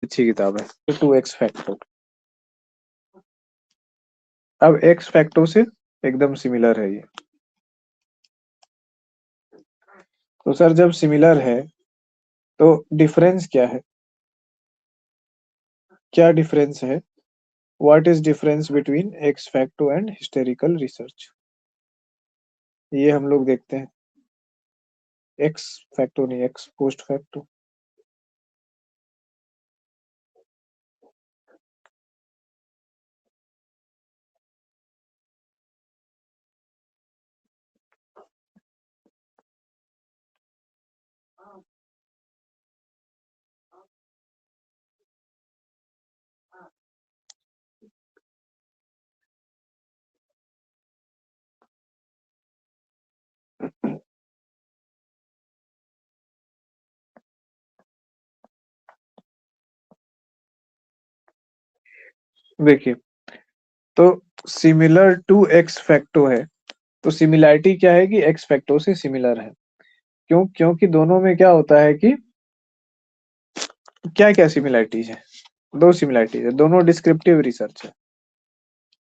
अच्छी किताब है 2x फैक्टो। अब x फैक्टो से एकदम सिमिलर है ये। तो सर जब सिमिलर है तो डिफरेंस क्या है? क्या डिफरेंस है? What is difference between x facto and historical research? ये हम लोग देखते हैं। एक्स फैक्टो नहीं, एक्स पोस्ट फैक्टो। देखिए, तो सिमिलर टू एक्स फैक्टो है, तो सिमिलैरिटी क्या है कि एक्स फैक्टो से सिमिलर है। क्यों? क्योंकि दोनों में क्या होता है कि क्या क्या सिमिलैरिटीज है? दो सिमिलैरिटीज है, दोनों डिस्क्रिप्टिव रिसर्च है।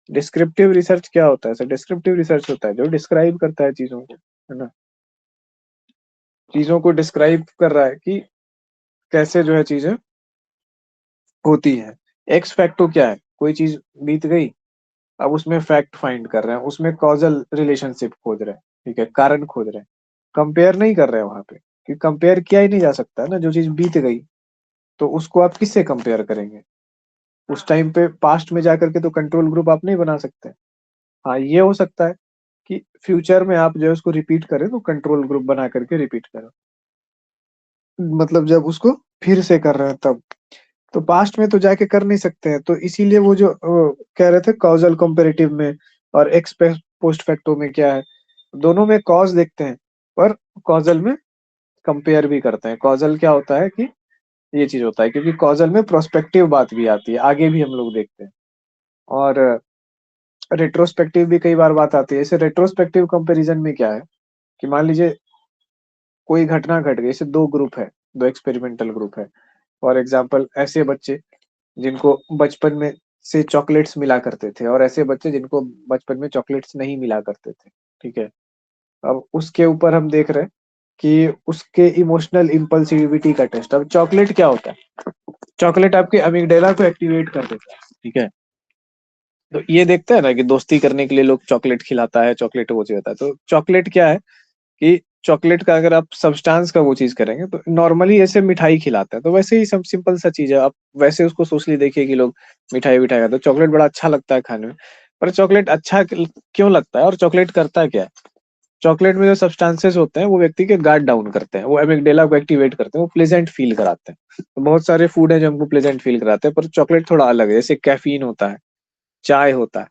डिस्क्रिप्टिव रिसर्च क्या होता है सर? डिस्क्रिप्टिव रिसर्च होता है जो डिस्क्राइब करता है चीजों को, है ना। चीजों को डिस्क्राइब कर रहा है कि कैसे जो है चीजें होती है। एक्स फैक्टो क्या है? कोई चीज बीत गई, अब उसमें फैक्ट फाइंड कर रहे हैं, उसमें कॉजल रिलेशनशिप खोज रहे हैं, ठीक है, कारण खोज रहे हैं। कंपेयर नहीं कर रहे हैं वहां पे, कि कंपेयर किया ही नहीं जा सकता है ना। जो चीज बीत गई तो उसको आप किससे कंपेयर करेंगे? उस टाइम पे पास्ट में जाकर के तो कंट्रोल ग्रुप आप नहीं बना सकते। हाँ, ये हो सकता है कि फ्यूचर में आप जो है उसको रिपीट करें तो कंट्रोल ग्रुप बना करके रिपीट करें, मतलब जब उसको फिर से कर रहे हैं तब। तो पास्ट में तो जाके कर नहीं सकते हैं, तो इसीलिए वो जो कह रहे थे कॉजल कंपेरेटिव में और एक्स पोस्ट फैक्टो में क्या है, दोनों में कॉज देखते हैं पर कॉजल में कंपेयर भी करते हैं। कॉजल क्या होता है कि ये चीज होता है, क्योंकि कॉजल में प्रोस्पेक्टिव बात भी आती है, आगे भी हम लोग देखते हैं। और रेट्रोस्पेक्टिव भी कई बार बात आती है। जैसे रेट्रोस्पेक्टिव कंपैरिजन में क्या है कि मान लीजिए कोई घटना घट गई, जैसे दो ग्रुप है, दो एक्सपेरिमेंटल ग्रुप है। फॉर एग्जाम्पल ऐसे बच्चे जिनको बचपन में से चॉकलेट्स मिला करते थे, और ऐसे बच्चे जिनको बचपन में चॉकलेट्स नहीं मिला करते थे, ठीक है। अब उसके ऊपर हम देख रहे हैं कि उसके इमोशनल इम्पल्सिविटी का टेस्ट। अब चॉकलेट क्या होता है? चॉकलेट आपके अमिगडाला को एक्टिवेट कर देता है, ठीक है। तो ये देखते हैं ना कि दोस्ती करने के लिए लोग चॉकलेट खिलाता है, चॉकलेट वो चीज होता है। तो चॉकलेट क्या है कि चॉकलेट का अगर आप सब्सटेंस का वो चीज करेंगे तो नॉर्मली ऐसे मिठाई खिलाते हैं, तो वैसे ही सब सिंपल सा चीज है। आप वैसे उसको सोचली देखिए कि लोग मिठाई विठाई खाते हैं, तो चॉकलेट बड़ा अच्छा लगता है खाने में। पर चॉकलेट अच्छा क्यों लगता है और चॉकलेट करता क्या है? चॉकलेट में जो सब्सटेंसेस होते हैं वो व्यक्ति के गार्ड डाउन करते हैं, वो एमिगडेला को एक्टिवेट करते हैं, वो प्लेजेंट फील कराते हैं। तो बहुत सारे फूड है जो हमको प्लेजेंट फील कराते हैं, पर चॉकलेट थोड़ा अलग है। जैसे कैफीन होता है, चाय होता है।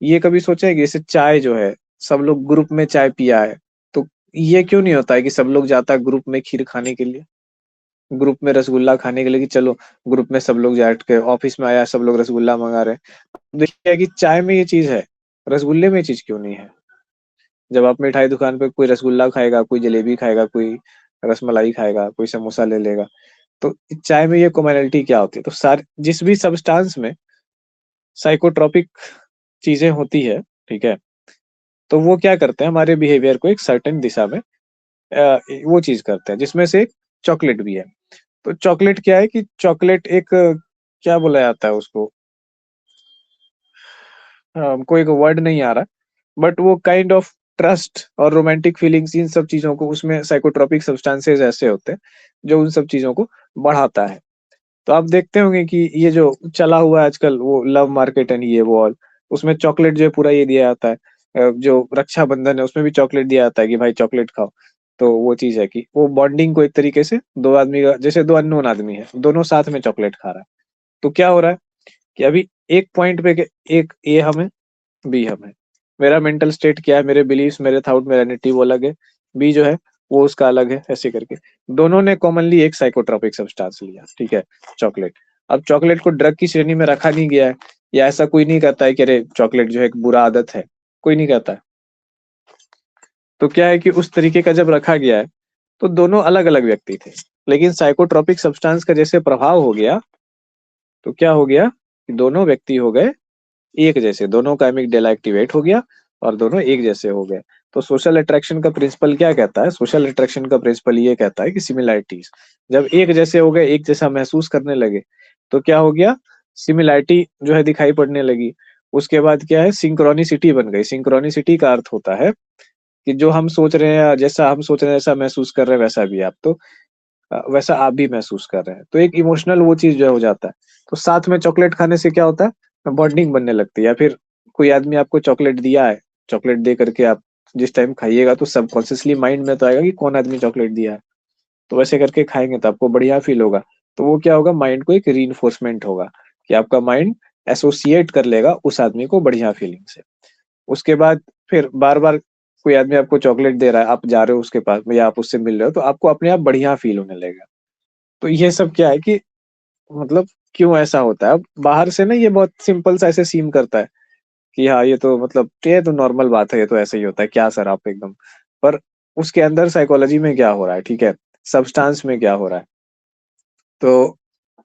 ये कभी सोचा है कि जैसे चाय जो है, सब लोग ग्रुप में चाय पिया है, तो ये क्यों नहीं होता है कि सब लोग जाता है ग्रुप में खीर खाने के लिए, ग्रुप में रसगुल्ला खाने के लिए, कि चलो ग्रुप में सब लोग बैठ के, ऑफिस में आया सब लोग रसगुल्ला मंगा रहे हैं। देखिए कि चाय में ये चीज है, रसगुल्ले में ये चीज क्यों नहीं है? जब आप मिठाई दुकान पे कोई रसगुल्ला खाएगा, कोई जलेबी खाएगा, कोई रसमलाई खाएगा, कोई समोसा ले लेगा, तो चाय में ये कॉमनैलिटी क्या होती है? तो सारे जिस भी सब्सटेंस में साइकोट्रोपिक चीजें होती है, ठीक है, तो वो क्या करते हैं हमारे बिहेवियर को एक सर्टेन दिशा में वो चीज करते हैं, जिसमें से एक चॉकलेट भी है। तो चॉकलेट क्या है कि चॉकलेट एक क्या बोला जाता है उसको, हमको एक वर्ड नहीं आ रहा, बट वो काइंड ऑफ ट्रस्ट और रोमांटिक फीलिंग्स, इन सब चीजों को उसमें साइकोट्रोपिक सब्सटेंसेस ऐसे होते हैं जो उन सब चीजों को बढ़ाता है। तो आप देखते होंगे कि ये जो चला हुआ है आजकल वो लव मार्केट एंड ये वो ऑल, उसमें चॉकलेट जो है पूरा ये दिया जाता है। जो रक्षाबंधन है उसमें भी चॉकलेट दिया जाता है कि भाई चॉकलेट खाओ। तो वो चीज है कि वो बॉन्डिंग को एक तरीके से दो आदमी का, जैसे दो अननोन आदमी है, दोनों साथ में चॉकलेट खा रहा है, तो क्या हो रहा है कि अभी एक पॉइंट पे एक ए हम है, बी हम है। मेरा मेंटल स्टेट क्या है, मेरे बिलीव्स, मेरे थॉट, मेरा नेटिव वो अलग है, बी जो है वो उसका अलग है, ऐसे करके दोनों ने कॉमनली एक साइकोट्रोपिक सब्सटेंस लिया, ठीक है, चॉकलेट। अब चॉकलेट को ड्रग की श्रेणी में रखा नहीं गया है, या ऐसा कोई नहीं कहता है कि अरे चॉकलेट जो है एक बुरा आदत है, कोई नहीं कहता है। तो क्या है कि उस तरीके का जब रखा गया है तो दोनों अलग अलग व्यक्ति थे, लेकिन साइकोट्रोपिक सब्सटेंस का जैसे प्रभाव हो गया, तो क्या हो गया कि दोनों व्यक्ति हो गए एक जैसे, दोनों का एमिगडाला एक्टिवेट हो गया और दोनों एक जैसे हो गए। तो सोशल अट्रैक्शन का प्रिंसिपल क्या कहता है? सोशल अट्रैक्शन का प्रिंसिपल ये कहता है कि सिमिलैरिटीज, जब एक जैसे हो गए, एक जैसा महसूस करने लगे, तो क्या हो गया? सिमिलैरिटी जो है दिखाई पड़ने लगी। उसके बाद क्या है? सिंक्रोनिसिटी बन गई। सिंक्रोनिसिटी का अर्थ होता है कि जो हम सोच रहे हैं, जैसा हम सोच रहे हैं, ऐसा महसूस कर रहे हैं, वैसा भी आप तो वैसा आप भी महसूस कर रहे हैं। तो एक इमोशनल वो चीज जो है हो जाता है। तो साथ में चॉकलेट खाने से क्या होता है? बॉन्डिंग बनने लगती है। या फिर कोई आदमी आपको चॉकलेट दिया है, चॉकलेट दे करके आप जिस टाइम खाइएगा तो सबकॉन्शियसली माइंड में तो आएगा कि कौन आदमी चॉकलेट दिया है। तो वैसे करके खाएंगे तो आपको बढ़िया फील होगा। तो वो क्या होगा? माइंड को एक रीइंफोर्समेंट होगा कि आपका माइंड एसोसिएट कर लेगा उस आदमी को बढ़िया फीलिंग से। उसके बाद फिर बार बार कोई आदमी आपको चॉकलेट दे रहा है, आप जा रहे हो उसके पास में या आप उससे मिल रहे हो, तो आपको अपने आप बढ़िया फील होने लगेगा। तो ये सब क्या है कि मतलब क्यों ऐसा होता है? अब बाहर से ना ये बहुत सिंपल सा ऐसे सीम करता है कि हाँ ये तो मतलब ये तो नॉर्मल बात है, ये तो ऐसे ही होता है, क्या सर आप एकदम। पर उसके अंदर साइकोलॉजी में क्या हो रहा है, ठीक है, सब्सटेंस में क्या हो रहा है। तो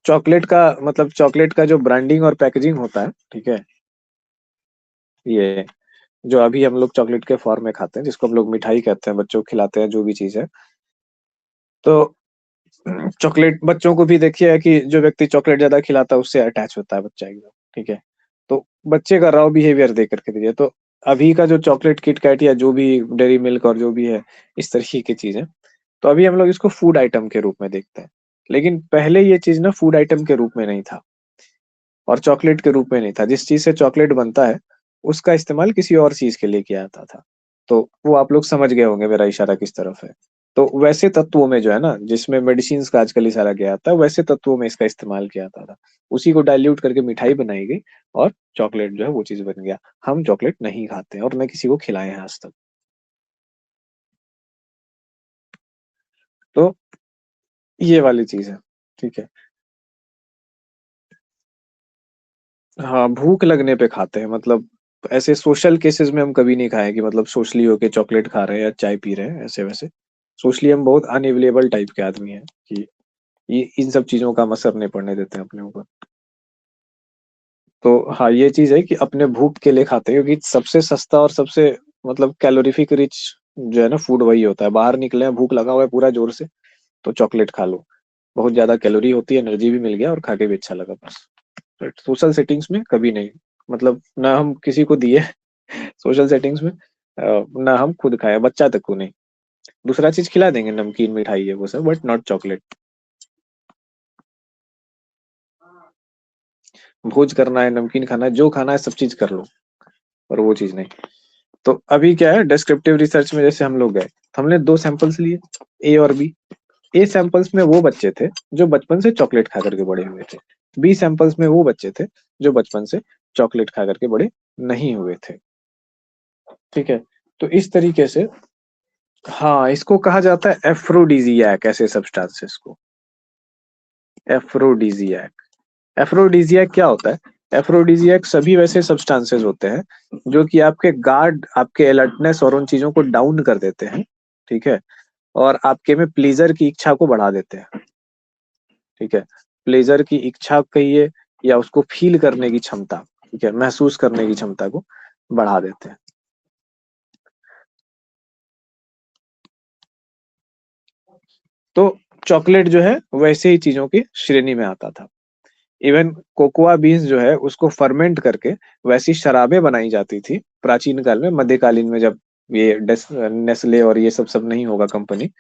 चॉकलेट का मतलब चॉकलेट का जो ब्रांडिंग और पैकेजिंग होता है, ठीक है, ये जो अभी हम लोग चॉकलेट के फॉर्म में खाते हैं, जिसको हम लोग मिठाई कहते हैं, बच्चों को खिलाते हैं, जो भी चीज है। तो चॉकलेट बच्चों को भी देखिए कि जो व्यक्ति चॉकलेट ज्यादा खिलाता है उससे अटैच होता है बच्चा एकदम, ठीक है। तो बच्चे का रॉ बिहेवियर देख करके दीजिए। तो अभी का जो चॉकलेट किटकैट या जो भी डेयरी मिल्क और जो भी है इस तरीके की चीजें, तो अभी हम लोग इसको फूड आइटम के रूप में देखते हैं। लेकिन पहले ये चीज ना फूड आइटम के रूप में नहीं था और चॉकलेट के रूप में नहीं था। जिस चीज से चॉकलेट बनता है उसका इस्तेमाल किसी और चीज के लिए किया जाता था। तो वो आप लोग समझ गए होंगे मेरा इशारा किस तरफ है। तो वैसे तत्वों में जो है ना, जिसमें मेडिसिन का आजकल इशारा किया जाता है, वैसे तत्वों में इसका इस्तेमाल किया जाता था। उसी को डाइल्यूट करके मिठाई बनाई गई और चॉकलेट जो है वो चीज बन गया। हम चॉकलेट नहीं खाते हैं और न किसी को खिलाए हैं आज तक। तो ये वाली चीज है, ठीक है। हाँ, भूख लगने पे खाते हैं, मतलब ऐसे सोशल केसेस में हम कभी नहीं खाए कि मतलब सोशली होके चॉकलेट खा रहे हैं या चाय पी रहे हैं ऐसे वैसे। सोशली हम बहुत अनअवेलेबल टाइप के आदमी हैं कि ये इन सब चीजों का हम असर नहीं पड़ने देते हैं अपने ऊपर। तो हाँ, ये चीज है कि अपने भूख के लिए खाते हैं, क्योंकि सबसे सस्ता और सबसे मतलब कैलोरीफिक रिच जो है ना फूड वही होता है। बाहर निकले हैं, भूख लगा हुआ है पूरा जोर से, तो चॉकलेट खा लो। बहुत ज्यादा कैलोरी होती है, एनर्जी भी मिल गया और खा के भी अच्छा लगा, बस। सोशल सेटिंग्स में कभी नहीं, मतलब ना हम किसी को दिए सोशल सेटिंग्स में, ना हम खुद खाए, बच्चा तक को नहीं। दूसरा चीज खिला देंगे, नमकीन मिठाई है वो सब, बट नॉट चॉकलेट। भोज करना है, नमकीन खाना है, जो खाना है सब चीज कर लो, पर वो चीज नहीं। तो अभी क्या है, डिस्क्रिप्टिव रिसर्च में जैसे हम लोग गए तो हमने दो सैंपल्स लिए, ए और बी। ए सैंपल्स में वो बच्चे थे जो बचपन से चॉकलेट खा करके बड़े हुए थे। बी सैंपल्स में वो बच्चे थे जो बचपन से चॉकलेट खा करके बड़े नहीं हुए थे, ठीक है। तो इस तरीके से, हाँ, इसको कहा जाता है एफ्रोडीजियक, ऐसे सब्सटेंसेस को। एफ्रोडीजियक। एफ्रोडीजियक क्या होता है? एफ्रोडीजियक सभी वैसे सब्सटेंसेस होते हैं जो कि आपके गार्ड, आपके अलर्टनेस और उन चीजों को डाउन कर देते हैं, ठीक है, और आपके में प्लीजर की इच्छा को बढ़ा देते हैं, ठीक है। प्लेजर की इच्छा कहिए या उसको फील करने की क्षमता, ठीक है, महसूस करने की क्षमता को बढ़ा देते हैं। तो चॉकलेट जो है वैसे ही चीजों की श्रेणी में आता था। इवन कोकोआ बीन्स जो है उसको फर्मेंट करके वैसी शराबें बनाई जाती थी प्राचीन काल में, मध्यकालीन में, जब ये नेस्ले और ये सब सब नहीं होगा कंपनी,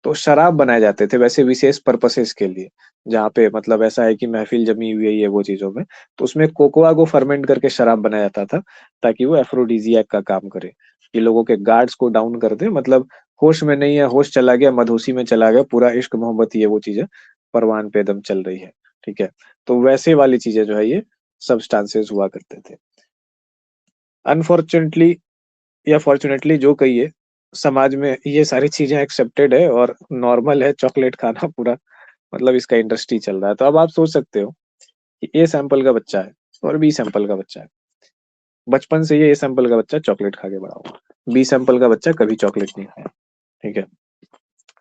तो शराब बनाए जाते थे वैसे विशेष पर्पसेस के लिए। जहाँ पे मतलब ऐसा है कि महफिल जमी हुई है ये वो चीजों में, तो उसमें कोकोआ को फर्मेंट करके शराब बनाया जाता था ताकि वो एफ्रोडीजियक का काम करे, ये लोगों के गार्ड्स को डाउन कर दे। मतलब होश में नहीं है, होश चला गया, मदहोशी में चला गया, पूरा इश्क मोहब्बत ये वो चीजें परवान पे दम चल रही है, ठीक है। तो वैसे वाली चीजें जो है ये सब्सटेंसेस हुआ करते थे। अनफॉर्चुनेटली या फॉर्चुनेटली जो कहिए, समाज में ये सारी चीजें एक्सेप्टेड है और नॉर्मल है चॉकलेट खाना पूरा, मतलब इसका इंडस्ट्री चल रहा है। तो अब आप सोच सकते हो कि ए सैंपल का बच्चा है और बी सैंपल का बच्चा है, बचपन से ये ए सैंपल का बच्चा चॉकलेट खा के बड़ा हुआ, बी सैंपल का बच्चा कभी चॉकलेट नहीं खाया, ठीक है।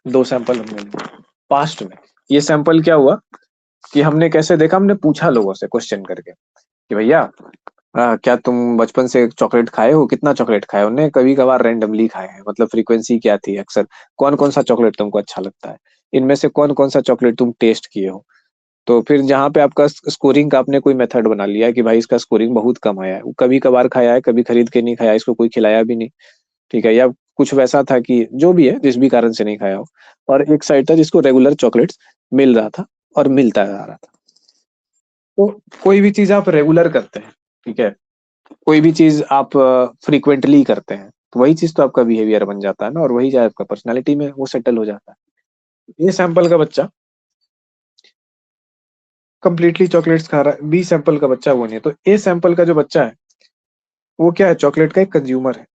दो सैंपल हमने लिए पास्ट में। ये सैंपल क्या हुआ कि हमने कैसे देखा, हमने पूछा लोगों से क्वेश्चन करके कि भैया क्या तुम बचपन से चॉकलेट खाए हो, कितना चॉकलेट खाए हो? उन्होंने कभी कभार रैंडमली खाए हैं, मतलब फ्रीक्वेंसी क्या थी अक्सर, कौन कौन सा चॉकलेट तुमको अच्छा लगता है, इनमें से कौन कौन सा चॉकलेट तुम टेस्ट किए हो? तो फिर जहाँ पे आपका स्कोरिंग का आपने कोई मेथड बना लिया कि भाई इसका स्कोरिंग बहुत कम आया है, वो कभी कभार खाया है, कभी खरीद के नहीं खाया, इसको कोई खिलाया भी नहीं, ठीक है, या कुछ वैसा था कि जो भी है जिस भी कारण से नहीं खाया हो, और एक साइड था जिसको रेगुलर चॉकलेट्स मिल रहा था और मिलता आ रहा था। तो कोई भी चीज आप रेगुलर करते हैं, ठीक है, कोई भी चीज आप फ्रीक्वेंटली करते हैं, तो वही चीज तो आपका बिहेवियर बन जाता है ना, और वही जो है आपका पर्सनालिटी में वो सेटल हो जाता है। ए सैंपल का बच्चा कंप्लीटली चॉकलेट्स खा रहा है, बी सैंपल का बच्चा वो नहीं है। तो ए सैंपल का जो बच्चा है वो क्या है, चॉकलेट का एक कंज्यूमर है।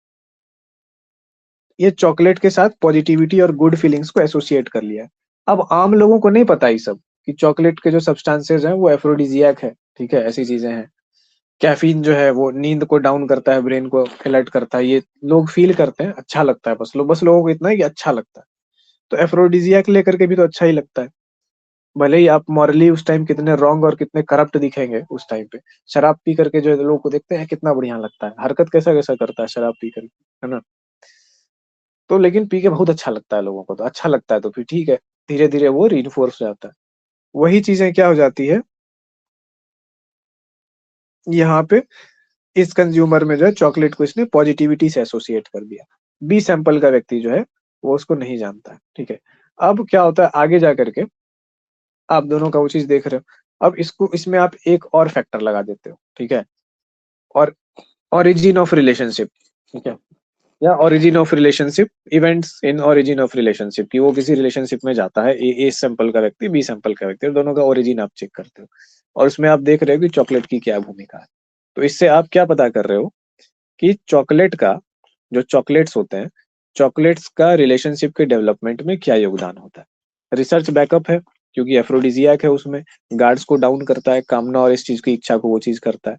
ये चॉकलेट के साथ पॉजिटिविटी और गुड फीलिंग्स को एसोसिएट कर लिया है। अब आम लोगों को नहीं पता ये सब कि चॉकलेट के जो सब्सटेंसेस हैं वो एफ्रोडिजियक है, ठीक है, ऐसी चीजें हैं। कैफीन जो है वो नींद को डाउन करता है, ब्रेन को अलर्ट करता है, ये लोग फील करते हैं, अच्छा लगता है, बस लोगों को इतना है कि अच्छा लगता है। तो एफ्रोडिजियक लेकर के भी तो अच्छा ही लगता है, भले ही आप मॉरली उस टाइम कितने रॉन्ग और कितने करप्ट दिखेंगे उस टाइम पे। शराब पी करके जो है लोगों को देखते हैं कितना बढ़िया लगता है, हरकत कैसा कैसा करता है शराब पी करके, है ना। तो लेकिन पी के बहुत अच्छा लगता है लोगों को, तो अच्छा लगता है तो फिर ठीक है, धीरे धीरे वो रीइंफोर्स हो जाता है। वही चीजें क्या हो जाती है यहाँ पे, इस कंज्यूमर में जो है चॉकलेट को इसने पॉजिटिविटी से एसोसिएट कर दिया। बी सैंपल का व्यक्ति जो है वो उसको नहीं जानता है, ठीक है। अब क्या होता है आगे जा करके, आप दोनों का वो चीज देख रहे हो, अब इसको इसमें आप एक और फैक्टर लगा देते हो, ठीक है, और origin ऑफ रिलेशनशिप, ठीक है, या origin of relationship, events in origin of relationship, कि वो किसी रिलेशनशिप में जाता है, ए सैंपल का व्यक्ति बी सैंपल का व्यक्ति, और दोनों का ओरिजिन आप चेक करते हो, और उसमें आप देख रहे हो कि चॉकलेट की क्या भूमिका है। तो इससे आप क्या पता कर रहे हो कि चॉकलेट का, जो चॉकलेट्स होते हैं, चॉकलेट्स का रिलेशनशिप के डेवलपमेंट में क्या योगदान होता है। रिसर्च बैकअप है, क्योंकि एफ्रोडिजियाक है, उसमें गार्ड्स को डाउन करता है, कामना और इस चीज की इच्छा को वो चीज करता है।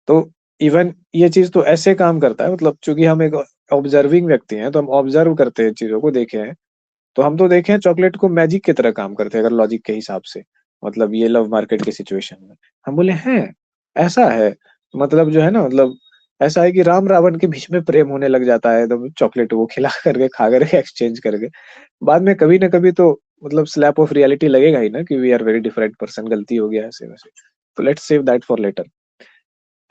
तो इवन ये चीज तो ऐसे काम करता है, मतलब चूंकि हम एक ऑब्जर्विंग व्यक्ति हैं, तो हम ऑब्जर्व करते हैं चीजों को, देखे हैं, तो हम तो देखे हैं चॉकलेट को मैजिक की तरह काम करते हैं अगर लॉजिक के हिसाब से। मतलब ये लव मार्केट की सिचुएशन में हम बोले हैं ऐसा है, मतलब जो है ना, मतलब ऐसा है कि राम रावण के बीच में प्रेम होने लग जाता है एकदम, चॉकलेट वो खिला करके खा करके एक्सचेंज करके, बाद में कभी ना कभी तो मतलब स्लैप ऑफ रियलिटी लगेगा ही ना कि we are very different person, गलती हो गया ऐसे वैसे। तो let's save that for later.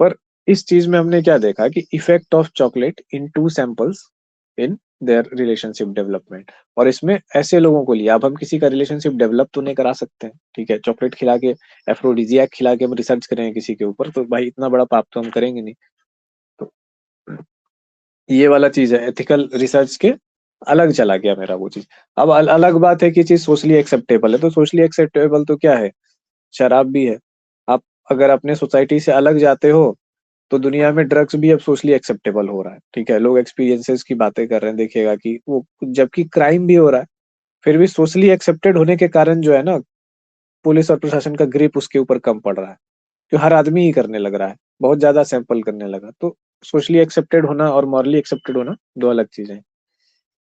पर इस चीज में हमने क्या देखा कि effect of chocolate in two samples in their relationship development, और इसमें ऐसे लोगों को लिया, अब हम किसी का रिलेशनशिप डेवलप तो नहीं करा सकते हैं, ठीक है, चॉकलेट खिला के, एफ्रोडिजियाक खिला के हम रिसर्च करें किसी के ऊपर, तो भाई इतना बड़ा पाप तो हम करेंगे नहीं। तो ये वाला चीज है, एथिकल रिसर्च के अलग चला गया मेरा वो चीज। अब अलग बात है कि चीज सोशली एक्सेप्टेबल है, तो सोशली एक्सेप्टेबल तो क्या है, शराब भी है। आप अगर अपने सोसाइटी से अलग जाते हो तो दुनिया में ड्रग्स भी अब सोशली एक्सेप्टेबल हो रहा है, ठीक है, लोग एक्सपीरियंसेस की बातें कर रहे हैं, देखिएगा कि वो जबकि क्राइम भी हो रहा है, फिर भी सोशली एक्सेप्टेड होने के कारण जो है ना, पुलिस और प्रशासन का ग्रिप उसके ऊपर कम पड़ रहा है, जो हर आदमी ही करने लग रहा है, बहुत ज्यादा सैंपल करने लगा। तो सोशली एक्सेप्टेड होना और मॉरली एक्सेप्टेड होना दो अलग चीजें हैं।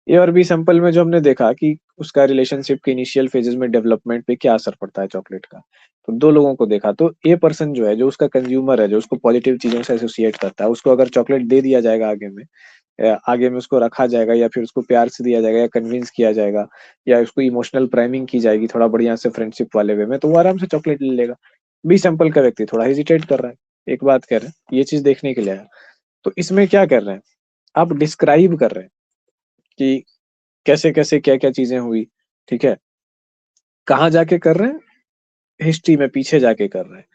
ए और बी सैंपल में जो हमने देखा कि उसका रिलेशनशिप के इनिशियल फेजेस में डेवलपमेंट पे क्या असर पड़ता है चॉकलेट का, तो दो लोगों को देखा, तो ए पर्सन जो है, जो उसका कंज्यूमर है, जो उसको पॉजिटिव चीजों से एसोसिएट करता है, उसको अगर चॉकलेट दे दिया जाएगा आगे में, या आगे में उसको रखा जाएगा, या फिर उसको प्यार से दिया जाएगा, या कन्विंस किया जाएगा, या उसको इमोशनल प्राइमिंग की जाएगी थोड़ा बढ़िया से फ्रेंडशिप वाले वे में, तो वो आराम से चॉकलेट ले लेगा। बी सैंपल का व्यक्ति थोड़ा हेजिटेट कर रहा है, एक बात कह रहे हैं, ये चीज देखने के लिए आया। तो इसमें क्या कर रहे हैं, आप डिस्क्राइब कर रहे हैं कि कैसे कैसे क्या क्या चीजें हुई, ठीक है, कहाँ जाके कर रहे हैं, हिस्ट्री में पीछे जाके कर रहे हैं।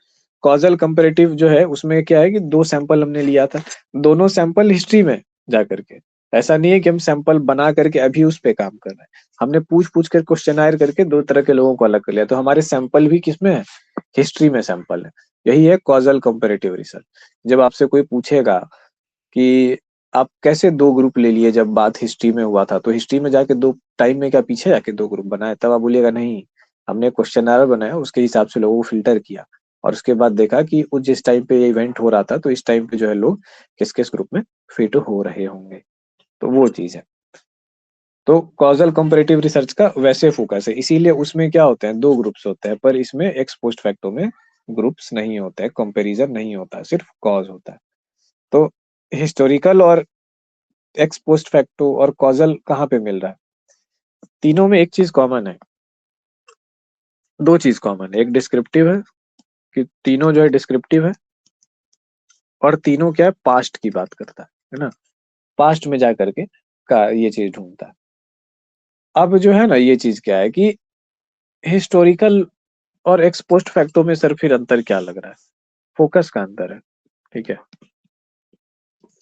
कॉजल कंपैरेटिव जो है उसमें क्या है कि दो सैंपल हमने लिया था, दोनों सैंपल हिस्ट्री में जा करके, ऐसा नहीं है कि हम सैंपल बना करके अभी उस पे काम कर रहे हैं, हमने पूछ पूछ कर क्वेश्चनायर करके दो तरह के लोगों को अलग कर लिया, तो हमारे सैंपल भी किसमें है, हिस्ट्री में सैंपल है। यही है कॉजल कंपैरेटिव रिसर्च। जब आपसे कोई पूछेगा कि आप कैसे दो ग्रुप ले लिए जब बात हिस्ट्री में हुआ था, तो हिस्ट्री में जाके दो टाइम में क्या पीछे जाके दो ग्रुप बनाए, तब आप बोलिएगा नहीं, हमने क्वेश्चन बनाया, उसके हिसाब से लोगों को फिल्टर किया, और उसके बाद देखा कि वो जिस टाइम पे ये इवेंट हो रहा था, तो इस टाइम पे जो है लोग किस किस ग्रुप में फिट हो रहे होंगे। तो वो चीज है। तो कॉजल कंपैरेटिव रिसर्च का वैसे फोकस है, इसीलिए उसमें क्या होते हैं, दो ग्रुप्स होते हैं, पर इसमें एक्स पोस्ट फैक्टो में ग्रुप्स नहीं होते हैं, कंपैरिजन नहीं होता है, सिर्फ कॉज होता है। तो हिस्टोरिकल और एक्स पोस्ट फैक्टो और कॉजल कहाँ पे मिल रहा है? तीनों में एक चीज कॉमन है, दो चीज कॉमन है, एक डिस्क्रिप्टिव है कि तीनों जो है डिस्क्रिप्टिव है, और तीनों क्या है, पास्ट की बात करता है ना, पास्ट में जा करके का ये चीज ढूंढता है। अब जो है ना, ये चीज क्या है कि हिस्टोरिकल और एक्स पोस्ट फैक्टो में सर फिर अंतर क्या लग रहा है? फोकस का अंतर है, ठीक है,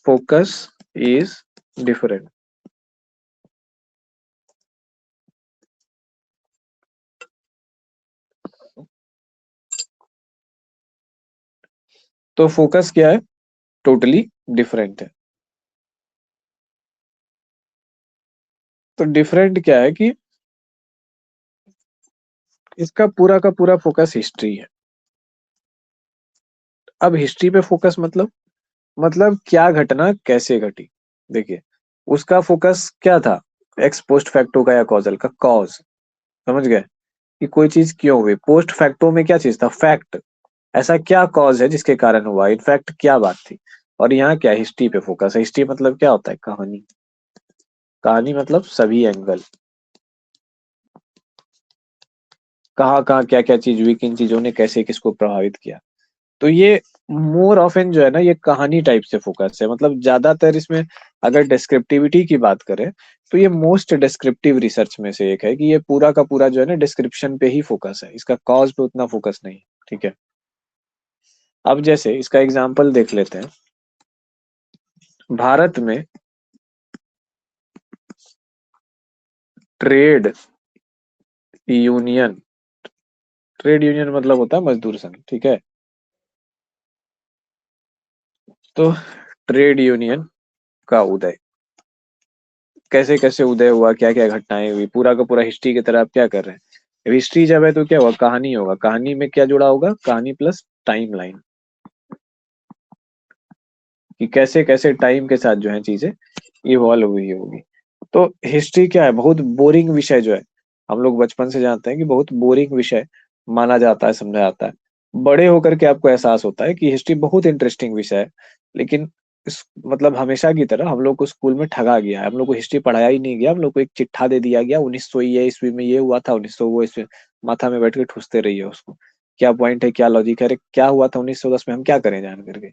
फोकस इज डिफरेंट। तो फोकस क्या है, टोटली डिफरेंट है। तो डिफरेंट क्या है कि इसका पूरा का पूरा फोकस हिस्ट्री है। अब हिस्ट्री पे फोकस मतलब क्या घटना कैसे घटी। देखिए, उसका फोकस क्या था, एक्स पोस्ट फैक्टो का या कॉजल का, कॉज, समझ गए कि कोई चीज क्यों हुई। पोस्ट फैक्टो में क्या चीज था, फैक्ट, ऐसा क्या कॉज है जिसके कारण हुआ, इनफैक्ट क्या बात थी। और यहाँ क्या, हिस्ट्री पे फोकस है। हिस्ट्री मतलब क्या होता है, कहानी, कहानी मतलब सभी एंगल, कहाँ कहाँ क्या क्या चीज हुई, किन चीजों ने कैसे किसको प्रभावित किया। तो ये मोर ऑफन जो है ना, ये कहानी टाइप से फोकस है, मतलब ज्यादातर इसमें अगर डिस्क्रिप्टिविटी की बात करें तो ये मोस्ट डिस्क्रिप्टिव रिसर्च में से एक है, कि ये पूरा का पूरा जो है ना डिस्क्रिप्शन पे ही फोकस है, इसका कॉज पे उतना फोकस नहीं, ठीक है। अब जैसे इसका एग्जांपल देख लेते हैं, भारत में ट्रेड यूनियन, ट्रेड यूनियन मतलब होता है मजदूर संघ, ठीक है। तो ट्रेड यूनियन का उदय कैसे कैसे उदय हुआ, क्या क्या घटनाएं हुई, पूरा का पूरा हिस्ट्री की तरह आप क्या कर रहे हैं। हिस्ट्री जब है तो क्या हुआ, कहानी होगा, कहानी में क्या जुड़ा होगा, कहानी प्लस टाइम लाइन, कि कैसे कैसे टाइम के साथ जो है चीजें इवॉल्व हुई होगी। तो हिस्ट्री क्या है, बहुत बोरिंग विषय जो है, हम लोग बचपन से जानते हैं कि बहुत बोरिंग विषय माना जाता है, समझा जाता है। बड़े होकर के आपको एहसास होता है कि हिस्ट्री बहुत इंटरेस्टिंग विषय है। लेकिन इस मतलब हमेशा की तरह हम लोग को स्कूल में ठगा गया है, हम लोग को हिस्ट्री पढ़ाया ही नहीं गया, हम लोग को एक चिट्ठा दे दिया गया, 1900 ये ईस्वी में ये हुआ था, 1900 वो ईस्वी, माथा में बैठ के ठूसते रहिए उसको, क्या पॉइंट है, क्या लॉजिक है, अरे क्या हुआ था 1910 में, हम क्या करें जान करके।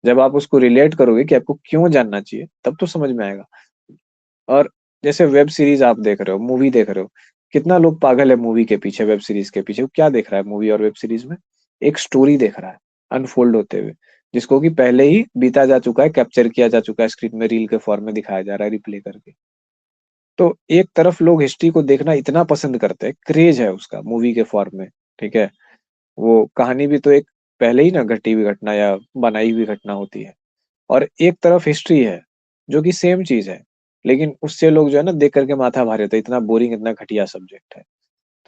जब आप उसको रिलेट करोगे कि आपको क्यों जानना चाहिए, तब तो समझ में आएगा। और जैसे वेब सीरीज आप देख रहे हो, मूवी देख रहे हो, कितना लोग पागल है मूवी के पीछे, वेब सीरीज के पीछे, वो क्या देख रहा है मूवी और वेब सीरीज में, एक स्टोरी देख रहा है अनफोल्ड होते हुए, जिसको कि पहले ही बीता जा चुका है, कैप्चर किया जा चुका है, स्क्रीन में रील के फॉर्म में दिखाया जा रहा है, रिप्ले करके। तो एक तरफ लोग हिस्ट्री को देखना इतना पसंद करते हैं, क्रेज है उसका मूवी के फॉर्म में, ठीक है। वो कहानी भी तो एक पहले ही ना घटी हुई घटना या बनाई हुई घटना होती है, और एक तरफ हिस्ट्री है जो कि सेम चीज है, लेकिन उससे लोग जो है ना देख करके माथा भारे होता है, इतना बोरिंग, इतना घटिया सब्जेक्ट है।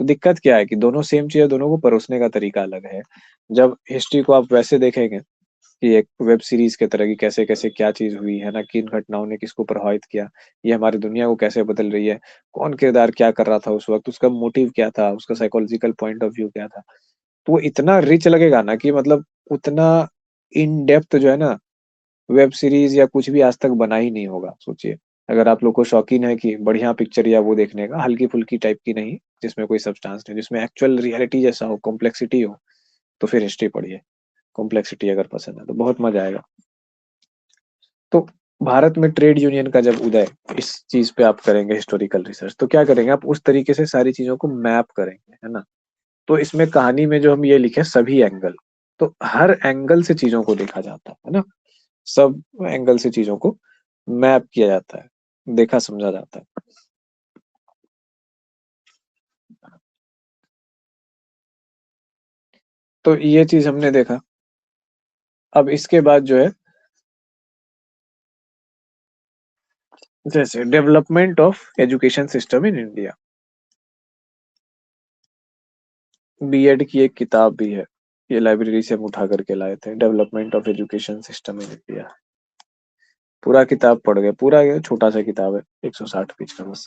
तो दिक्कत क्या है कि दोनों सेम चीज है, दोनों को परोसने का तरीका अलग है। जब हिस्ट्री को आप वैसे देखेंगे कि एक वेब सीरीज के तरह की, कैसे कैसे क्या चीज हुई है ना, किन घटनाओं ने किसको प्रभावित किया, ये हमारी दुनिया को कैसे बदल रही है, कौन किरदार क्या कर रहा था उस वक्त, उसका मोटिव क्या था, उसका साइकोलॉजिकल पॉइंट ऑफ व्यू क्या था, तो वो इतना रिच लगेगा ना कि मतलब उतना इन डेप्थ जो है ना वेब सीरीज या कुछ भी आज तक बना ही नहीं होगा, सोचिए। अगर आप लोग को शौकीन है कि बढ़िया पिक्चर या वो देखने का, हल्की फुल्की टाइप की नहीं, जिसमें कोई सब्सटेंस नहीं, जिसमें एक्चुअल रियलिटी जैसा हो, कॉम्प्लेक्सिटी हो, तो फिर हिस्ट्री पढ़िए। कॉम्प्लेक्सिटी अगर पसंद है तो बहुत मजा आएगा। तो भारत में ट्रेड यूनियन का जब उदय, इस चीज पे आप करेंगे हिस्टोरिकल रिसर्च, तो क्या करेंगे आप, उस तरीके से सारी चीजों को मैप करेंगे, है ना। तो इसमें कहानी में जो हम ये लिखे सभी एंगल, तो हर एंगल से चीजों को देखा जाता है ना, सब एंगल से चीजों को मैप किया जाता है, देखा समझा जाता है। तो ये चीज हमने देखा। अब इसके बाद जो है, जैसे development of education system in India, BEd की एक किताब भी है, ये लाइब्रेरी से हम उठा करके लाए थे, development of education system in India. पूरा किताब पढ़ गए, पूरा ये छोटा सा किताब है, 160 पेज का बस।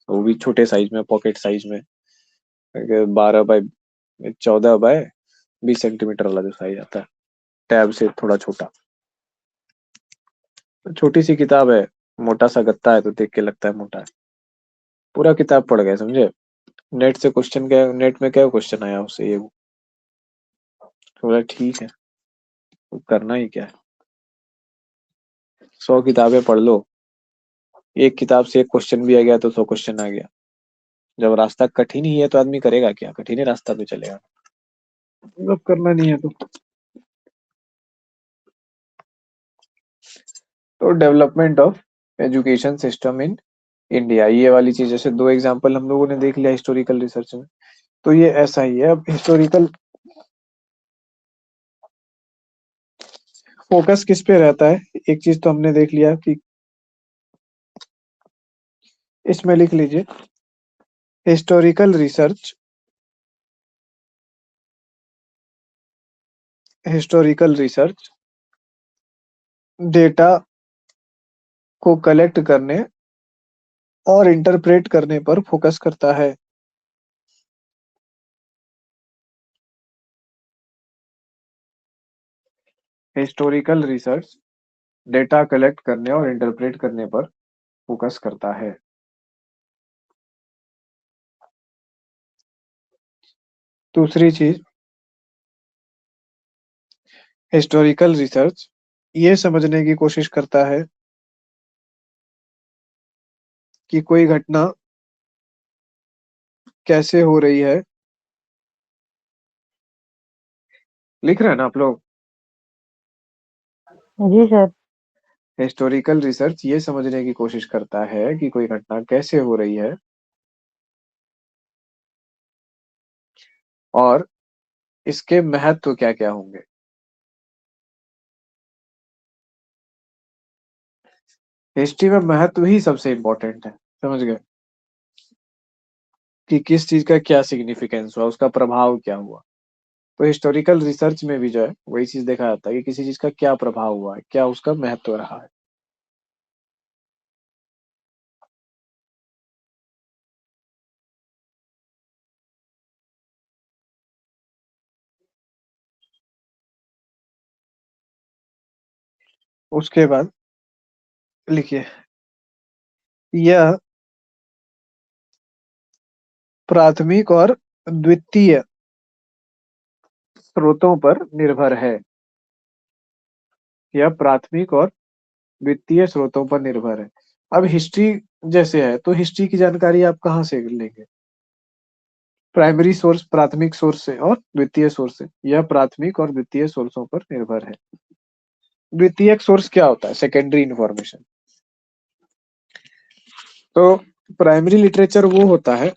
वो भी छोटे साइज में, पॉकेट साइज में, 12 बाय 14 बाय 20 सेंटीमीटर वाला जो साइज आता है, टैब से थोड़ा छोटा। छोटी सी किताब है, मोटा सा गत्ता है, तो देख के लगता है मोटा है। पूरा किताब पढ़ गए, समझे। नेट से क्वेश्चन क्या, नेट में क्या क्वेश्चन आया उससे ये वो। तो बोला ठीक है, तो करना ही क्या है। 100 किताबें पढ़ लो, एक किताब से एक क्वेश्चन भी आ गया तो 100 क्वेश्चन आ गया। जब रास्ता कठिन ही है तो आदमी करेगा क्या, कठिन ही रास्ता पे चलेगा। जब करना नहीं है तो development of education system in India, ये वाली चीज, जैसे दो एग्जांपल हम लोगों ने देख लिया हिस्टोरिकल रिसर्च में, तो ये ऐसा ही है। अब हिस्टोरिकल फोकस किस पे रहता है, एक चीज तो हमने देख लिया कि इसमें लिख लीजिए, historical research, historical research data को कलेक्ट करने और इंटरप्रेट करने पर फोकस करता है। हिस्टोरिकल रिसर्च डेटा कलेक्ट करने और इंटरप्रेट करने पर फोकस करता है। दूसरी चीज, हिस्टोरिकल रिसर्च ये समझने की कोशिश करता है कि कोई घटना कैसे हो रही है। लिख रहे हैं ना आप लोग। जी सर। हिस्टोरिकल रिसर्च ये समझने की कोशिश करता है कि कोई घटना कैसे हो रही है और इसके महत्व क्या क्या होंगे। हिस्ट्री में महत्व ही सबसे इंपॉर्टेंट है, समझ गए, कि किस चीज का क्या सिग्निफिकेंस हुआ, उसका प्रभाव क्या हुआ। तो हिस्टोरिकल रिसर्च में भी जो है वही चीज देखा जाता है कि किसी चीज का क्या प्रभाव हुआ है, क्या उसका महत्व रहा है। उसके बाद लिखिए, यह प्राथमिक और द्वितीय स्रोतों पर निर्भर है। यह प्राथमिक और वित्तीय स्रोतों पर निर्भर है। अब हिस्ट्री जैसे है, तो हिस्ट्री की जानकारी आप कहाँ से लेंगे, प्राइमरी सोर्स, प्राथमिक सोर्स से और द्वितीय सोर्स से। यह प्राथमिक और द्वितीय सोर्सों पर निर्भर है। द्वितीयक सोर्स क्या होता है, सेकेंडरी इंफॉर्मेशन। तो प्राइमरी लिटरेचर वो होता है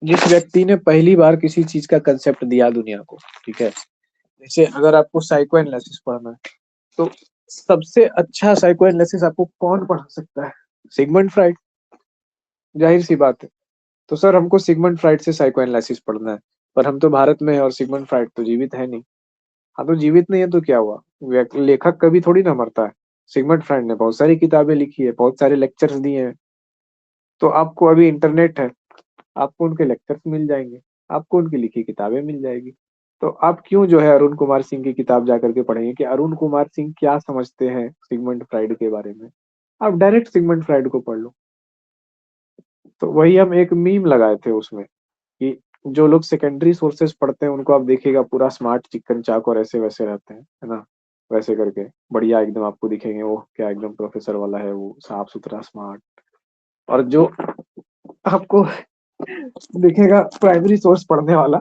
जिस व्यक्ति ने पहली बार किसी चीज का कंसेप्ट दिया दुनिया को, ठीक है। जैसे अगर आपको साइको एनालिसिस पढ़ना है, तो सबसे अच्छा साइको एनालिसिस आपको कौन पढ़ा सकता है, सिगमंड फ्राइड, जाहिर सी बात है। तो सर हमको सिगमंड फ्राइड से साइको एनालिसिस पढ़ना है, पर हम तो भारत में है और सिगमंड फ्राइड तो जीवित है नहीं। हाँ, तो जीवित नहीं है तो क्या हुआ, लेखक कभी थोड़ी ना मरता है। सिगमंड फ्राइड ने बहुत सारी किताबें लिखी है, बहुत सारे लेक्चर्स दिए हैं। तो आपको अभी इंटरनेट है, आपको उनके लेक्चर्स मिल जाएंगे, आपको उनकी लिखी किताबें मिल जाएगी। तो आप क्यों जो है अरुण कुमार सिंह की किताब जाकर के पढ़ेंगे कि अरुण कुमार सिंह क्या समझते हैं सिगमंड फ्राइड के बारे में। आप डायरेक्ट सिगमंड फ्राइड को पढ़ लो। तो वही हम एक मीम लगाए थे उसमें, कि जो लोग सेकेंडरी सोर्सेज पढ़ते हैं उनको आप देखिएगा पूरा स्मार्ट चिकन चाक और ऐसे वैसे रहते हैं, है ना, वैसे करके बढ़िया एकदम आपको दिखेंगे, वो क्या एकदम प्रोफेसर वाला है वो, साफ सुथरा स्मार्ट। और जो आपको दिखेगा प्राइमरी सोर्स पढ़ने वाला,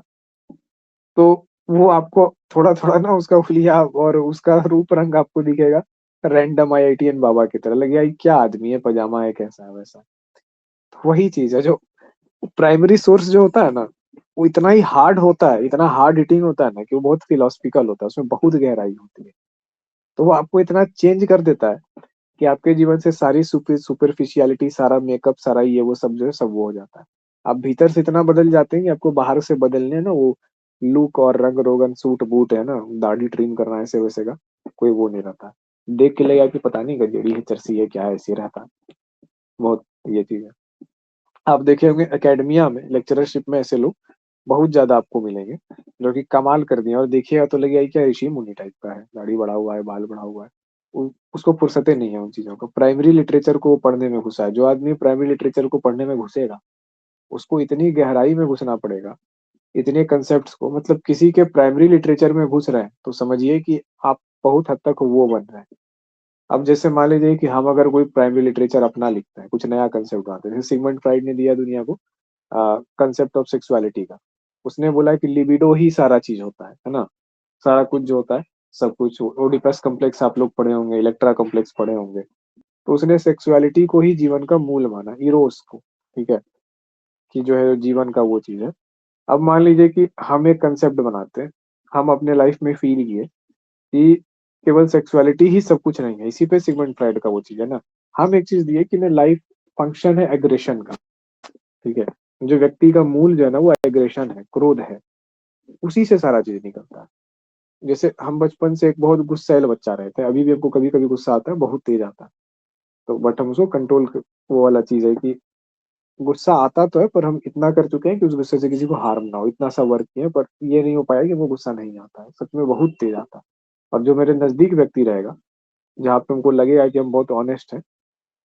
तो वो आपको थोड़ा थोड़ा ना उसका हुलिया और उसका रूप रंग आपको दिखेगा रैंडम आईआईटीएन बाबा की तरह, लगेगा ये क्या आदमी है, पजामा है, कैसा है वैसा। तो वही चीज है, जो प्राइमरी सोर्स जो होता है ना, वो इतना ही हार्ड होता है, इतना हार्ड हिटिंग होता है ना, कि वो बहुत फिलोसफिकल होता है, उसमें बहुत गहराई होती है। तो वो आपको इतना चेंज कर देता है कि आपके जीवन से सारी सुपरफिशियलिटी, सारा मेकअप, सारा ये वो सब जो है सब वो हो जाता है। आप भीतर से इतना बदल जाते हैं कि आपको बाहर से बदलने ना वो लुक और रंग रोगन सूट बूट है ना, दाढ़ी ट्रिम करना ऐसे वैसे का कोई वो नहीं रहता। देख के लगेगा कि पता नहीं गजेड़ी है, चरसी है, क्या है, ऐसे रहता है। बहुत ये चीज है। आप देखे होंगे एकेडमिया में लेक्चरशिप में ऐसे लोग बहुत ज्यादा आपको मिलेंगे जो कि कमाल कर दिए, और देखिएगा तो लगेगा ये क्या ऋषि मुनि टाइप का है, दाढ़ी बढ़ा हुआ है, बाल बढ़ा हुआ है। उसको फुर्सतें नहीं है उन चीजों को, प्राइमरी लिटरेचर को वो पढ़ने में घुसा है। जो आदमी प्राइमरी लिटरेचर को पढ़ने में घुसेगा उसको इतनी गहराई में घुसना पड़ेगा, इतने कंसेप्ट्स को, मतलब किसी के प्राइमरी लिटरेचर में घुस रहे हैं तो समझिए कि आप बहुत हद तक वो बन रहे हैं। अब जैसे मान लीजिए कि हम अगर कोई प्राइमरी लिटरेचर अपना लिखते हैं, कुछ नया कंसेप्ट आते हैं, जैसे सिगमंड फ्राइड ने दिया दुनिया को कंसेप्ट ऑफ सेक्सुअलिटी का। उसने बोला कि लिबिडो ही सारा चीज होता है ना, सारा कुछ जो होता है, सब कुछ। ओडिपस कॉम्प्लेक्स आप लोग पढ़े होंगे, इलेक्ट्रा कॉम्प्लेक्स पढ़े होंगे। तो उसने सेक्सुअलिटी को ही जीवन का मूल माना, इरोस को, ठीक है, कि जो है जीवन का वो चीज है। अब मान लीजिए कि हम एक कंसेप्ट बनाते हैं, हम अपने लाइफ में फील किए कि केवल सेक्सुअलिटी ही सब कुछ नहीं है, इसी पे सिगमंड फ्राइड का वो चीज है ना। हम एक चीज दिए कि ना लाइफ फंक्शन है एग्रेशन का, ठीक है, जो व्यक्ति का मूल जो है ना वो एग्रेशन है, क्रोध है, उसी से सारा चीज निकलता है। जैसे हम बचपन से एक बहुत गुस्सैल बच्चा रहते हैं, अभी भी हमको कभी कभी गुस्सा आता है, बहुत तेज आता है, तो बट हम उसको कंट्रोल, वो वाला चीज है कि गुस्सा आता तो है पर हम इतना कर चुके हैं कि उस गुस्से से किसी को हार्म ना हो, इतना सा वर्क किए, पर ये नहीं हो पाया कि वो गुस्सा नहीं आता है, सच में बहुत तेज आता है। और जो मेरे नजदीक व्यक्ति रहेगा, जहाँ पे हमको लगेगा कि हम बहुत ऑनेस्ट हैं,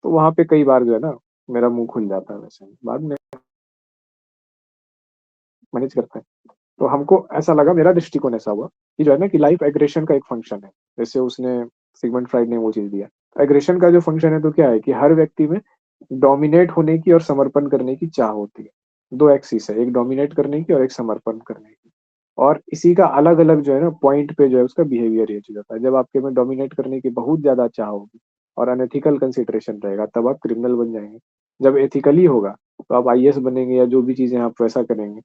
तो वहां पे कई बार जो है ना मेरा मुंह खुल जाता है, वैसे बाद में मैनेज करते हैं। तो हमको ऐसा लगा, मेरा दृष्टिकोण ऐसा हुआ कि जो है ना कि लाइफ एग्रेशन का एक फंक्शन है, जैसे उसने सिगमंड फ्राइड ने वो चीज दिया। एग्रेशन का जो फंक्शन है तो क्या है कि हर व्यक्ति में डोमिनेट होने की और समर्पण करने की चाह होती है। दो एक्सिस है, एक डोमिनेट करने की और एक समर्पण करने की। और इसी का अलग अलग जो है ना पॉइंट पे जो है उसका बिहेवियर ये चीज होता है। जब आपके में डोमिनेट करने की बहुत ज्यादा चाह होगी और अनएथिकल कंसिडरेशन रहेगा, तब आप क्रिमिनल बन जाएंगे। जब एथिकली होगा तो आप आईएएस बनेंगे, या जो भी चीजें आप वैसा करेंगे।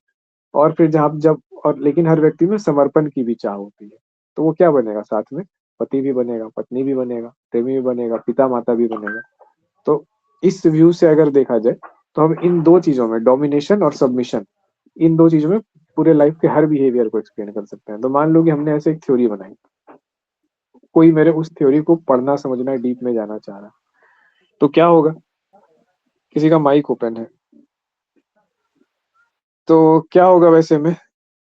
और फिर जहाँ जब और लेकिन हर व्यक्ति में समर्पण की भी चाह होती है, तो वो क्या बनेगा साथ में, पति भी बनेगा, पत्नी भी बनेगा, प्रेमी भी बनेगा, पिता माता भी बनेगा। तो इस व्यू से अगर देखा जाए तो हम इन दो चीजों में, डोमिनेशन और सबमिशन, इन दो चीजों में पूरे लाइफ के हर बिहेवियर को एक्सप्लेन कर सकते हैं। तो मान लो कि हमने ऐसे एक थ्योरी बनाई, कोई मेरे उस थ्योरी को पढ़ना समझना डीप में जाना चाह रहा है, तो क्या होगा, किसी का माइक ओपन है, तो क्या होगा वैसे में,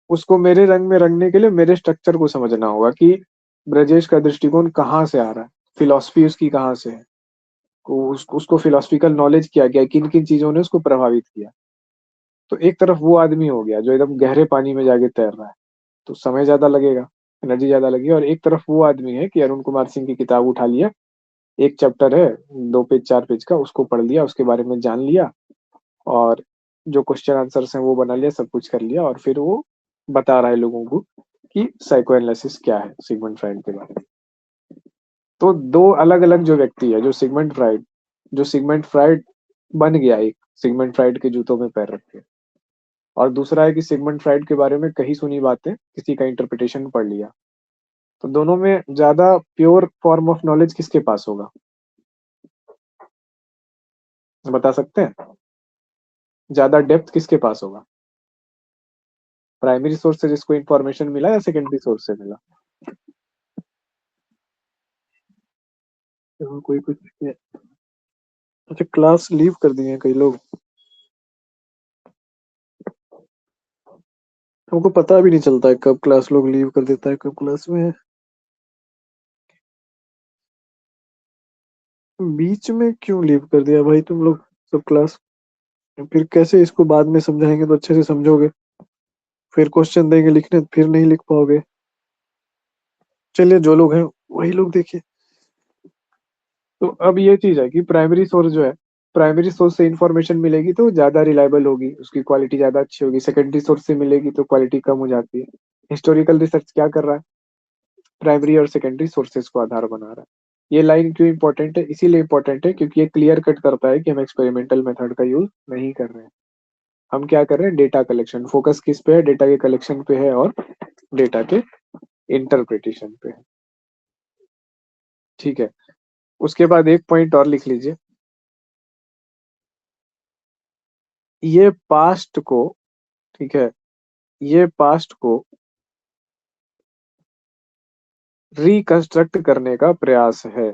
उसको मेरे रंग में रंगने के लिए मेरे स्ट्रक्चर को समझना होगा कि ब्रजेश का दृष्टिकोण कहाँ से आ रहा है, फिलॉसफी उसकी कहाँ से है, उसको फिलोसफिकल नॉलेज क्या क्या, किन किन चीजों ने उसको प्रभावित किया। तो एक तरफ वो आदमी हो गया जो एकदम गहरे पानी में जाके तैर रहा है, तो समय ज्यादा लगेगा, एनर्जी ज्यादा लगेगी। और एक तरफ वो आदमी है कि अरुण कुमार सिंह की किताब उठा लिया, एक चैप्टर है, 2 पेज 4 पेज का, उसको पढ़ लिया, उसके बारे में जान लिया, और जो क्वेश्चन आंसर्स हैं वो बना लिया, सब कुछ कर लिया, और फिर वो बता रहा है लोगों को कि साइको एनालिसिस क्या है सिगमंड फ्राइड के बारे में। तो दो अलग अलग जो व्यक्ति है, जो सिगमंड फ्राइड बन गया, एक सिगमंड फ्राइड के जूतों में पैर रख के, और दूसरा है कि सिगमंड फ्राइड के बारे में कही सुनी बातें किसी का इंटरप्रिटेशन पढ़ लिया। तो दोनों में ज्यादा प्योर फॉर्म ऑफ नॉलेज किसके पास होगा, बता सकते हैं, ज्यादा डेप्थ किसके पास होगा, प्राइमरी सोर्स से जिसको इन्फॉर्मेशन मिला या सेकेंडरी सोर्स से मिला। तो कोई कुछ, अच्छा क्लास लीव कर दिए हैं कई लोग, हमको पता भी नहीं चलता है कब क्लास लोग लीव कर देता है, कब क्लास में है। बीच में क्यों लीव कर दिया भाई तुम लोग सब क्लास, फिर कैसे इसको बाद में समझाएंगे तो अच्छे से समझोगे, फिर क्वेश्चन देंगे लिखने फिर नहीं लिख पाओगे। चलिए जो लोग हैं वही लोग देखिए। तो अब ये चीज है कि प्राइमरी सोर्स जो है, प्राइमरी सोर्स से इंफॉर्मेशन मिलेगी तो ज्यादा रिलायबल होगी, उसकी क्वालिटी ज्यादा अच्छी होगी। सेकेंडरी सोर्स से मिलेगी तो क्वालिटी कम हो जाती है। हिस्टोरिकल रिसर्च क्या कर रहा है, प्राइमरी और सेकेंडरी सोर्सेज को आधार बना रहा है। ये लाइन क्यों इंपॉर्टेंट है, इसीलिए इंपॉर्टेंट है क्योंकि ये क्लियर कट करता है कि हम एक्सपेरिमेंटल मेथड का यूज नहीं कर रहे हैं। हम क्या कर रहे हैं, डेटा कलेक्शन, फोकस किस पे है, डेटा के कलेक्शन पे है और डेटा के इंटरप्रिटेशन पे है। ठीक है, उसके बाद एक पॉइंट और लिख लीजिए, ये पास्ट को, ठीक है, ये पास्ट को रिकंस्ट्रक्ट करने का प्रयास है।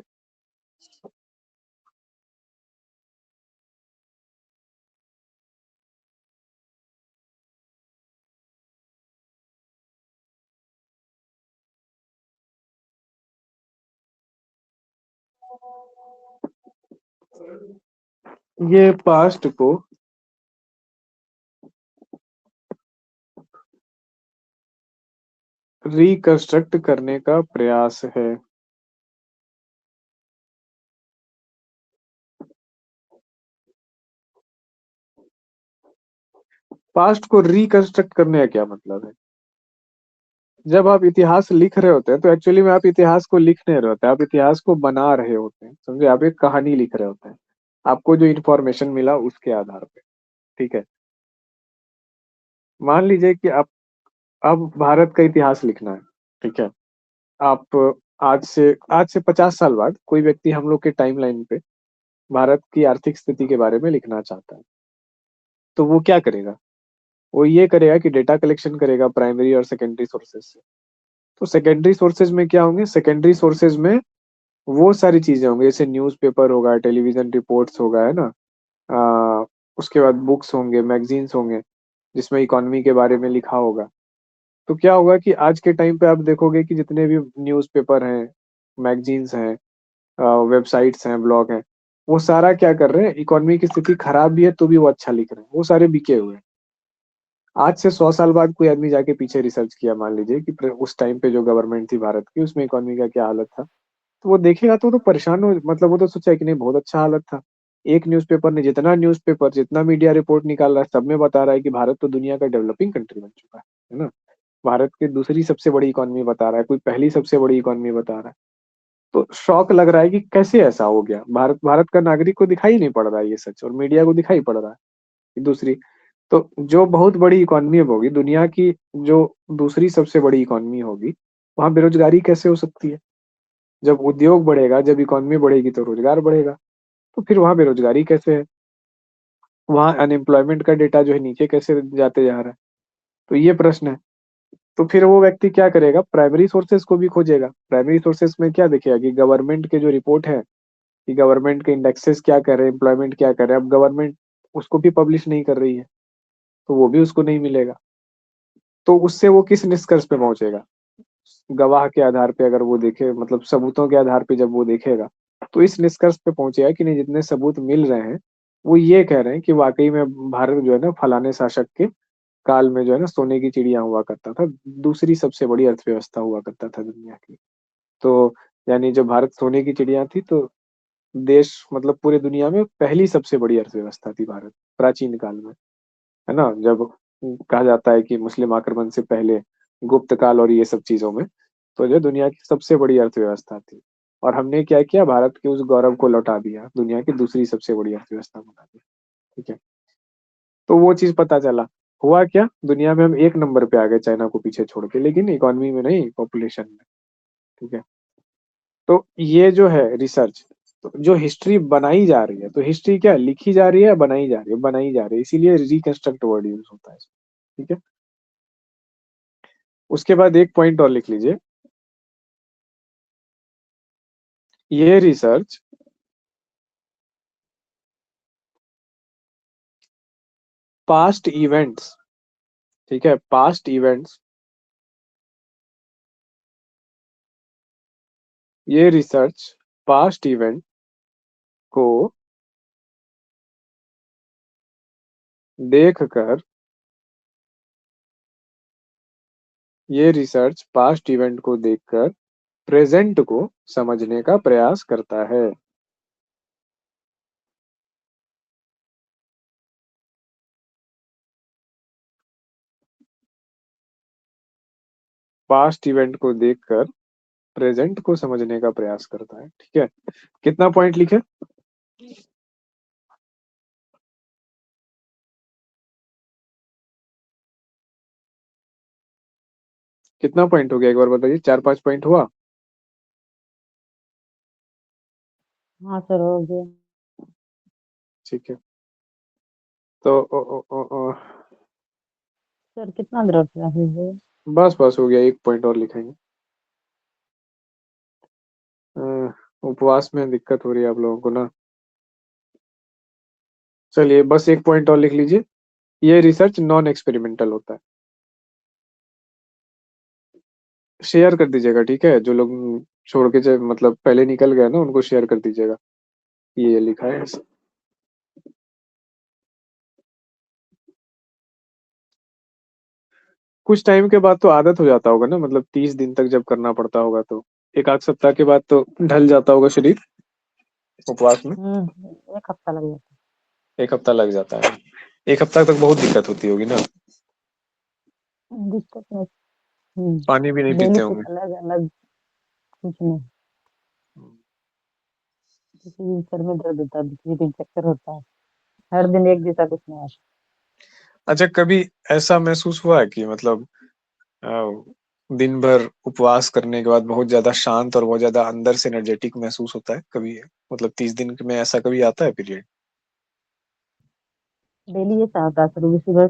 ये पास्ट को रिकंस्ट्रक्ट करने का प्रयास है। पास्ट को रिकंस्ट्रक्ट करने का क्या मतलब है? जब आप इतिहास लिख रहे होते हैं तो एक्चुअली में आप इतिहास को लिख नहीं रहे होते, आप इतिहास को बना रहे होते हैं, समझे? आप एक कहानी लिख रहे होते हैं, आपको जो इन्फॉर्मेशन मिला उसके आधार पे। ठीक है, मान लीजिए कि आप अब भारत का इतिहास लिखना है। ठीक है, आप आज से 50 साल बाद कोई व्यक्ति हम लोग के टाइमलाइन पे भारत की आर्थिक स्थिति के बारे में लिखना चाहता है, तो वो क्या करेगा? वो ये करेगा कि डेटा कलेक्शन करेगा प्राइमरी और सेकेंडरी सोर्सेज से। तो सेकेंडरी सोर्सेज में क्या होंगे? सेकेंडरी सोर्सेज में वो सारी चीजें होंगी, जैसे न्यूज़पेपर होगा, टेलीविजन रिपोर्ट्स होगा, है ना? आ, उसके बाद बुक्स होंगे, मैगजीन्स होंगे, जिसमें इकोनॉमी के बारे में लिखा होगा। तो क्या होगा कि आज के टाइम पे आप देखोगे कि जितने भी न्यूज़पेपर हैं, मैगजीन्स हैं, वेबसाइट्स हैं, ब्लॉग हैं, वो सारा क्या कर रहे हैं? इकोनॉमी की स्थिति खराब भी है तो भी वो अच्छा लिख रहे हैं, वो सारे बिके हुए हैं। आज से 100 साल बाद कोई आदमी जाके पीछे रिसर्च किया, मान लीजिए कि उस टाइम पे जो गवर्नमेंट थी भारत की, उसमें इकोनॉमी का क्या हालत था, तो वो देखेगा तो वो तो परेशान हो, मतलब वो तो सोचा कि नहीं बहुत अच्छा हालत था। एक न्यूज़पेपर ने, जितना न्यूज़पेपर, जितना मीडिया रिपोर्ट निकाल रहा है, सब में बता रहा है कि भारत तो दुनिया का डेवलपिंग कंट्री बन चुका है ना? भारत की दूसरी सबसे बड़ी इकोनॉमी बता रहा है, कोई पहली सबसे बड़ी इकोनॉमी बता रहा है। तो शौक लग रहा है कि कैसे ऐसा हो गया, भारत भारत का नागरिक को दिखाई नहीं पड़ रहा है ये सच, और मीडिया को दिखाई पड़ रहा है कि दूसरी। तो जो बहुत बड़ी इकोनॉमी होगी दुनिया की, जो दूसरी सबसे बड़ी इकोनॉमी होगी, वहां बेरोजगारी कैसे हो सकती है? जब उद्योग बढ़ेगा, जब इकोनॉमी बढ़ेगी तो रोजगार बढ़ेगा, तो फिर वहां बेरोजगारी कैसे है? वहां अनएम्प्लॉयमेंट का डेटा जो है नीचे कैसे जाते जा रहा है? तो ये प्रश्न है। तो फिर वो व्यक्ति क्या करेगा? प्राइमरी सोर्सेज को भी खोजेगा। प्राइमरी सोर्सेज में क्या देखेगा कि गवर्नमेंट के जो रिपोर्ट है, कि गवर्नमेंट के इंडेक्सेस क्या कर रहे हैं, एम्प्लॉयमेंट क्या कर रहे हैं, अब गवर्नमेंट उसको भी पब्लिश नहीं कर रही है, तो वो भी उसको नहीं मिलेगा। तो उससे वो किस निष्कर्ष पे पहुंचेगा? गवाह के आधार पे अगर वो देखे, मतलब सबूतों के आधार पे जब वो देखेगा, तो इस निष्कर्ष पे पहुंचेगा कि नहीं, जितने सबूत मिल रहे हैं वो ये कह रहे हैं कि वाकई में भारत जो है ना, फलाने शासक के काल में जो है ना, सोने की चिड़िया हुआ करता था, दूसरी सबसे बड़ी अर्थव्यवस्था हुआ करता था दुनिया की। तो यानी जब भारत सोने की चिड़िया थी, तो देश, मतलब पूरे दुनिया में पहली सबसे बड़ी अर्थव्यवस्था थी भारत, प्राचीन काल में, है ना? जब कहा जाता है कि मुस्लिम आक्रमण से पहले, गुप्त काल और ये सब चीजों में, तो जो दुनिया की सबसे बड़ी अर्थव्यवस्था थी। और हमने क्या किया? भारत के उस गौरव को लौटा दिया, दुनिया की दूसरी सबसे बड़ी अर्थव्यवस्था बना दी। ठीक है, तो वो चीज पता चला। हुआ क्या? दुनिया में हम एक नंबर पे आ गए, चाइना को पीछे छोड़ के, लेकिन इकोनॉमी में नहीं, पॉपुलेशन में। ठीक है, तो ये जो है रिसर्च, तो जो हिस्ट्री बनाई जा रही है, तो हिस्ट्री क्या लिखी जा रही है या बनाई जा रही है? बनाई जा रही है, इसीलिए रिकंस्ट्रक्ट वर्ड यूज होता है। ठीक है, उसके बाद एक पॉइंट और लिख लीजिए। ये रिसर्च पास्ट इवेंट्स, ठीक है, पास्ट इवेंट्स, ये रिसर्च पास्ट इवेंट को देखकर, ये रिसर्च पास्ट इवेंट को देखकर प्रेजेंट को समझने का प्रयास करता है। पास्ट इवेंट को देखकर प्रेजेंट को समझने का प्रयास करता है। ठीक है, कितना पॉइंट लिखे? कितना पॉइंट हो गया, एक बार बताइए, 4-5 पॉइंट हुआ? हाँ सर, हो गया। ठीक है, तो सर कितना देर क्लासेस है? बस बस हो गया, एक पॉइंट और लिखेंगे। उपवास में दिक्कत हो रही है आप लोगों को ना? चलिए बस एक पॉइंट और लिख लीजिए। ये रिसर्च नॉन एक्सपेरिमेंटल होता है। शेयर कर दीजिएगा, ठीक है, जो लोग छोड़ के जब मतलब पहले निकल गए ना उनको शेयर कर दीजिएगा, ये लिखा है ऐसा। कुछ टाइम के बाद तो आदत हो जाता होगा ना, मतलब 30 दिन तक जब करना पड़ता होगा तो एक आध सप्ताह के बाद तो ढल जाता होगा शरीर उपवास में। 1 हफ्ता लग जाता एक हफ्ता लग जाता है। एक हफ्ता तक बहुत दिक्कत होती होगी ना, है। दिक्कत नहीं। पानी भी नहीं डेली पीते कुछ होंगे। अलग अलग, कुछ नहीं। किसी दिन सर में दर्द होता है, दूसरे दिन चक्कर होता है। हर दिन एक जैसा कुछ नहीं आता। अच्छा, कभी ऐसा महसूस हुआ है कि मतलब अ, दिन भर उपवास करने के बाद बहुत ज्यादा शांत और बहुत ज्यादा अंदर से एनर्जेटिक महसूस होता है कभी, मतलब 30 दिन में ऐसा कभी आता है पीरियड? डेली ये होता है, सुबह सुबह